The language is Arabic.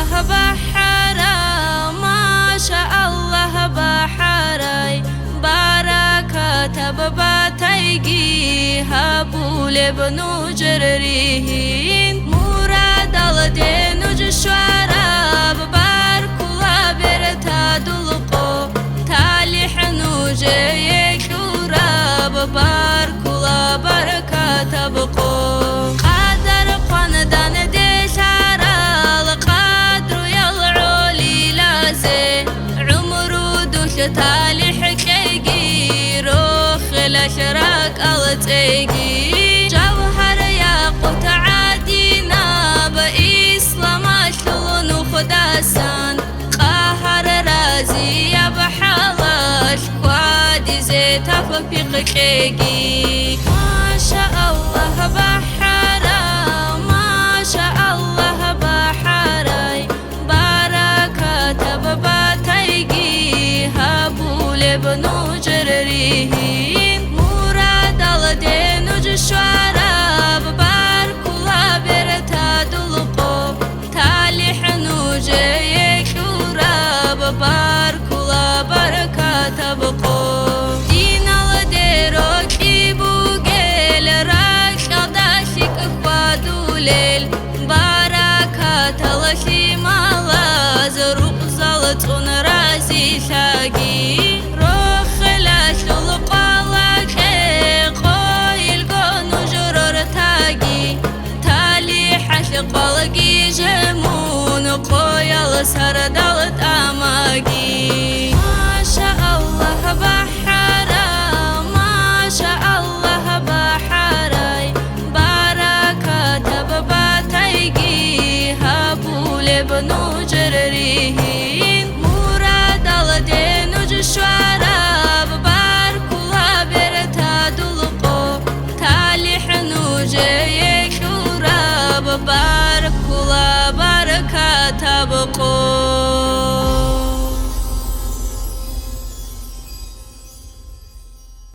الله بحرا ما شاء الله بحراي بركات بباتيجي هبول بنو جرريهين مراد الدين جشوارا بباركولا برتا دلقو تالح نوجي كورا بباركولا بركات بقو قادر قندان دشارا القادر يلعولي لازي عمرو دوش تالح كيجي روخ الاشراك التيجي جوهر ياقوت عادينا بإسلام شلون خداسان قهر رازي يا بحلاش كوادي زيت ففيق كيجي ما شاء الله بحرا ما شاء الله بحراي بركات بباتيجي هبول بنو جرريهين مراد الدين جشوارا بباركولا برتا دلقو تالح نوجي كورا بباركولا بركات بقو دين الديرو كيبوغيل راكا داشك اخوادوليل بركات لشي مالا زروق زلطون رازي شاقي روخ لاش لقالك قويل قونو جرور تاقي تالي حشق بالقي جمون قويل سردالت اماقي ما شاء الله بحر